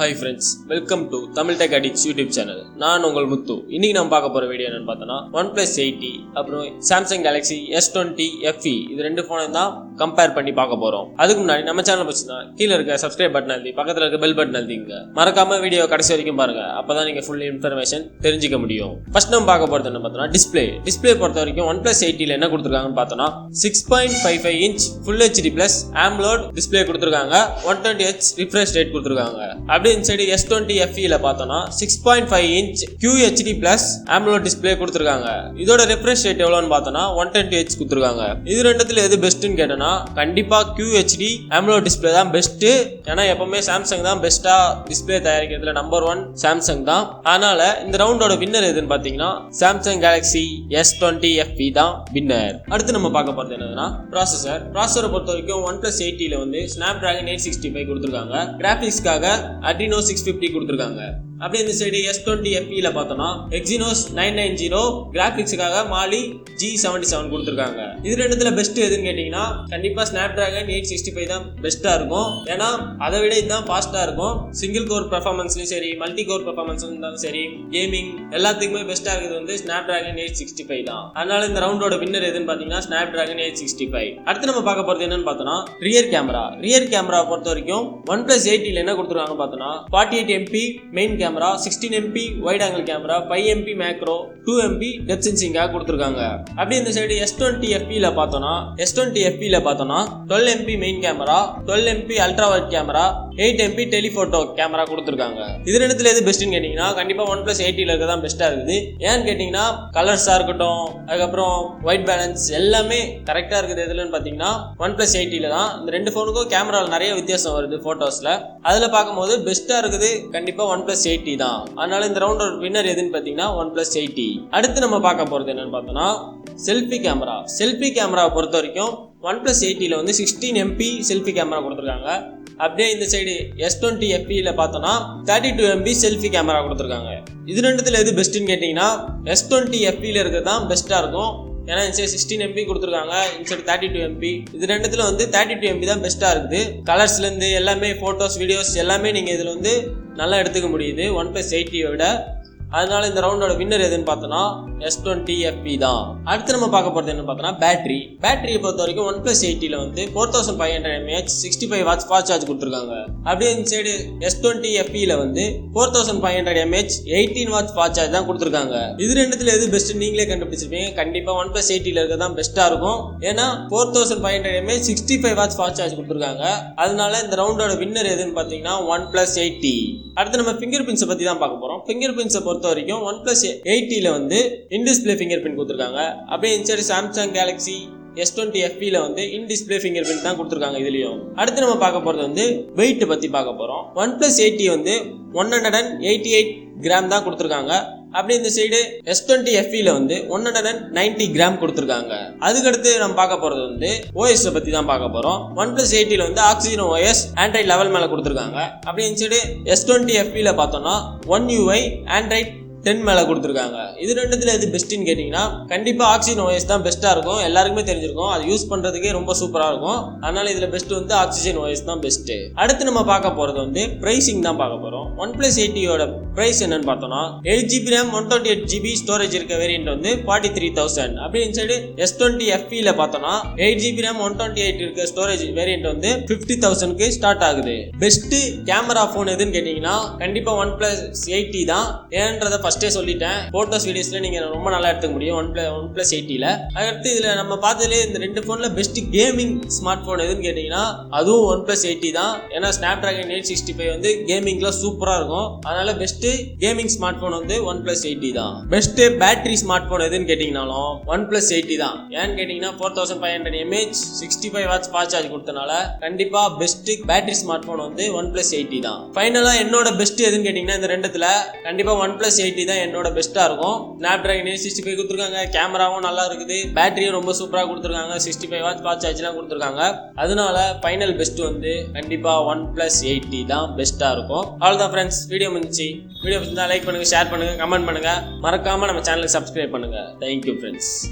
Hi friends, welcome to Tamil Tech Addictzz YouTube channel. நான் உங்கள் முத்து. இன்னைக்கு நம்ம பார்க்க போற வீடியோ என்னன்னு பார்த்தோம்னா OnePlus 80 அப்புறம் Samsung Galaxy S20 FE இது ரெண்டு ஃபோனையும் தான் கம்பேர் பண்ணி பார்க்க போறோம். அதுக்கு முன்னாடி நம்ம சேனலை பிடிச்சிருந்தா கீழ இருக்க சப்ஸ்கிரைப் பட்டன் அழுத்தி பக்கத்துல இருக்க பெல் பட்டன் அழுத்திங்க. மறக்காம வீடியோ கடைசி வரைக்கும் பாருங்க. அப்பதான் நீங்க ஃபுல் இன்ஃபர்மேஷன் தெரிஞ்சுக்க முடியும். ஃபர்ஸ்ட் நம்ம பார்க்க போறது என்ன பார்த்தோம்னா டிஸ்ப்ளே பொறுத்த வரைக்கும் OnePlus 80 ல என்ன கொடுத்திருக்காங்கன்னு பார்த்தோம்னா 6.55 inch Full HD Plus AMOLED display கொடுத்திருக்காங்க. 120Hz refresh rate கொடுத்திருக்காங்க. inside S20 FE ல பார்த்தோம்னா 6.5 inch QHD Plus AMOLED display கொடுத்திருக்காங்க. இதோட refresh rate எவ்வளவுன்னு பார்த்தோம்னா 120Hz கொடுத்திருக்காங்க. இது ரெண்டுத்துல எது பெஸ்ட்னு கேட்டனா கண்டிப்பா QHD AMOLED display தான் பெஸ்ட். ஏன்னா எப்பவுமே Samsung தான் பெஸ்டா டிஸ்ப்ளே தயாரிக்கிறதுல நம்பர் 1 Samsung தான். அதனால இந்த ரவுண்டோட வின்னர் எதுன்னு பாத்தீங்கன்னா Samsung Galaxy S20 FE தான் வின்னர். அடுத்து நம்ம பார்க்க போறது என்னன்னா ப்ராசஸரை பொறுத்த வரைக்கும் OnePlus 80 ல வந்து Snapdragon 865 கொடுத்திருக்காங்க. கிராபிக்ஸ்க்காக Adreno 650 கொடுத்திருக்காங்க. அப்படியே இந்த சைடு S20 FE ல பார்த்தோம்னா Exynos 990 கிராபிக்ஸ்க்காக Mali G77 கொடுத்திருக்காங்க. இது ரெண்டுத்துல பெஸ்ட் எதுன்னு கேட்டீங்கன்னா கண்டிப்பா Snapdragon 865 தான் பெஸ்டா இருக்கும். ஏன்னா அதை விட இதுதான் ஃபாஸ்டா இருக்கும். சிங்கிள் கோர் பெர்ஃபார்மன்ஸ்லயும் சரி மல்டி கோர் பெர்ஃபார்மன்ஸ்லயும் இருந்தாலும் சரி கேமிங் எல்லாத்துக்குமே பெஸ்டா இருக்குது வந்து Snapdragon 865 தான். அதனால இந்த ரவுண்டோட வின்னர் எதுன்னு பாத்தீங்கன்னா Snapdragon 865. அடுத்து நம்ம பார்க்க போறது என்னன்னு பார்த்தோம்னா ரியர் கேமரா பொறுத்த வரைக்கும் OnePlus 80 ல என்ன கொடுத்திருக்காங்க பார்த்தோம்னா 48MP main camera 16MP wide angle camera 5MP macro 2MP depth சென்சிங்காக கொடுத்திருக்காங்க. அப்படியே இந்த சைடு S20 FE ல பார்த்தோம்னா 12MP main camera 12MP ultra wide camera 8MP telephoto camera கொடுத்திருக்காங்க. இது ரெண்டுத்துல எது பெஸ்ட்னு கேட்டீங்கன்னா கண்டிப்பா OnePlus 80 ல இருக்கதான் பெஸ்டா இருக்குது. ஏன்னு கேட்டீங்கன்னா கலர்ஸா இருக்கட்டும் அதுக்கப்புறம் ஒயிட் பேலன்ஸ் எல்லாமே கரெக்டா இருக்குது. எதுலன்னு பாத்தீங்கன்னா OnePlus 80 ல தான். இந்த ரெண்டு போனுக்கும் கேமரால நிறைய வித்தியாசம் வருது போட்டோஸ்ல. அதுல பார்க்கும்போது பெஸ்டா இருக்குது கண்டிப்பா OnePlus 80 தான். அதனால இந்த ரவுண்டோட வின்னர் எதுன்னு பாத்தீங்கன்னா OnePlus 80. அடுத்து நம்ம பார்க்க போறது என்னன்னு பார்த்தோம்னா செல்ஃபி கேமரா பொறுத்த வரைக்கும் OnePlus 80 ல வந்து 16MP செல்ஃபி கேமரா கொடுத்திருக்காங்க. அப்படியே இந்த சைடு S20 FE ல பார்த்தோம்னா 32MP செல்ஃபி கேமரா கொடுத்திருக்காங்க. இது ரெண்டுத்துல எது பெஸ்ட்னு கேட்டீங்கன்னா S20 FE ல இருக்கிறது தான் பெஸ்டா இருக்கும். ஏன்னா இன்சைட் 16MP கொடுத்துருக்காங்க, இன்சைட் 32MP. இது ரெண்டுத்துல வந்து 32MP தான் பெஸ்டா இருக்குது. கலர்ஸ்ல இருந்து எல்லாமே போட்டோஸ் வீடியோஸ் எல்லாமே நீங்க இதுல வந்து நல்லா எடுத்துக்க முடியுது OnePlus 80 விட. அதனால இந்த ரவுண்டோட வின்னர் எதுன்னு பார்த்தோம்னா S20 FE தான். அடுத்து நம்ம பார்க்க போறது என்ன பார்த்தோம்னா பேட்டரியை பொறுத்த வரைக்கும் OnePlus 80 ல வந்து 4500 mAh 65 watts ஃபாஸ்ட் சார்ஜ் கொடுத்திருக்காங்க. அப்படியே இந்த சைடு S20 FE ல வந்து 4500 mAh 18 watts ஃபாஸ்ட் சார்ஜ் தான் கொடுத்திருக்காங்க. இது ரெண்டுத்துல எது பெஸ்ட் நீங்களே கண்டுபிடிச்சிருப்பீங்க. கண்டிப்பா OnePlus 80 ல இருக்கதான் பெஸ்டா இருக்கும். ஏன்னா 4500 mAh 65 watts ஃபாஸ்ட் சார்ஜ் கொடுத்திருக்காங்க. அதனால இந்த ரவுண்டோட வின்னர் எதுன்னு பாத்தீங்கன்னா OnePlus 80. அடுத்து நம்ம ஃபிங்கர் பிரிண்ட்ஸ் பத்தி தான் பார்க்க போறோம். ஃபிங்கர் பிரிண்ட்ஸ் பொறுத்த வரைக்கும் OnePlus 80 ல வந்து இன் டிஸ்ப்ளே ஃபிங்கர் பிரிண்ட் கொடுத்திருக்காங்க. அப்படியே inside Samsung Galaxy S20 FE ல வந்து இன் டிஸ்ப்ளே ஃபிங்கர் பிரிண்ட் தான் கொடுத்திருக்காங்க இதுலயும். அடுத்து நம்ம பார்க்க போறது வந்து வெயிட் பத்தி பார்க்க போறோம். OnePlus 80 வந்து 188 கிராம் தான் கொடுத்திருக்காங்க. அப்படி இந்த சைடு S20 FE ல வந்து 190 கிராம் கொடுத்திருக்காங்க. அதுக்கடுத்து நம்ம பார்க்க போறது வந்து OS பத்தி தான் பார்க்க போறோம். OnePlus 80 ல வந்து Oxygen OS Android லெவல் மேல கொடுத்திருக்காங்க. அப்படி இந்த சைடு S20 FE ல பார்த்தோம்னா One UI Android 10 மேல கொடுத்திருக்காங்க. இது ரெண்டுத்துல எது பெஸ்ட்னு கேட்டீங்கன்னா கண்டிப்பா Oxygen OS தான் பெஸ்டா இருக்கும். எல்லாருக்குமே தெரிஞ்சிருக்கும். அது யூஸ் பண்றதுக்கே ரொம்ப சூப்பரா இருக்கும். அதனால இதுல பெஸ்ட் வந்து Oxygen OS தான் பெஸ்ட். அடுத்து நம்ம பார்க்க போறது வந்து பிரைசிங் தான் பார்க்க போறோம். OnePlus 80 யோட பிரைஸ் என்னன்னு பார்த்தோம்னா 8GB RAM 128GB ஸ்டோரேஜ் இருக்க வேரியன்ட் வந்து 43000. அப்படியே இன்சைடு S20 FE ல பார்த்தோம்னா 8GB RAM 128 இருக்க ஸ்டோரேஜ் வேரியன்ட் வந்து 50000க்கு ஸ்டார்ட் ஆகுது. பெஸ்ட் கேமரா போன் எதுன்னு கேட்டீங்கன்னா கண்டிப்பா OnePlus 80 தான். ஏன்றத ஃபர்ஸ்டே சொல்லிட்டேன். போட்டோஸ் வீடியோஸ்ல நீங்க ரொம்ப நல்லா எடுத்துக்க முடியும் OnePlus 80 ல. அடுத்து இதுல நம்ம பார்த்ததுல இந்த ரெண்டு போன்ல பெஸ்ட் கேமிங் ஸ்மார்ட் போன் எதுன்னு கேட்டீங்கன்னா அதுவும் OnePlus 80 தான். ஏன்னா Snapdragon 865 வந்து கேமிங்ல சூப்பரா இருக்கும். அதனால பெஸ்ட் கேமிங் ஸ்மார்ட் போன் வந்து OnePlus 80 தான். பெஸ்ட் பேட்டரி ஸ்மார்ட் போன் எதுன்னு கேட்டீங்கனாலும் OnePlus 80 தான். ஏன்னு கேட்டீங்கன்னா 4500 mAh 65 watts ஃபாஸ்ட் சார்ஜ் கொடுத்தனால கண்டிப்பா பெஸ்ட் பேட்டரி ஸ்மார்ட் போன் வந்து OnePlus 80 தான். ஃபைனலா என்னோட பெஸ்ட் எதுன்னு கேட்டீங்கன்னா இந்த ரெண்டுத்துல கண்டிப்பா OnePlus 80 தான் என்னோட பெஸ்டா இருக்கும். Snapdragon 865 கொடுத்திருக்காங்க. கேமராவும் நல்லா இருக்குது. பேட்டரியும் ரொம்ப சூப்பரா கொடுத்திருக்காங்க. 65 வாட்ஸ் ஃபாஸ்ட் சார்ஜ்லாம் கொடுத்திருக்காங்க. அதனால ஃபைனல் பெஸ்ட் வந்து கண்டிப்பா OnePlus 80 தான் பெஸ்டா இருக்கும். அவ்வளவுதான் ஃப்ரெண்ட்ஸ், வீடியோ முடிஞ்சிச்சு. வீடியோ பிடிச்சிருந்தா லைக் பண்ணுங்க, ஷேர் பண்ணுங்க, கமெண்ட் பண்ணுங்க. மறக்காம நம்ம சேனலுக்கு சப்ஸ்கிரைப் பண்ணுங்க. Thank you friends.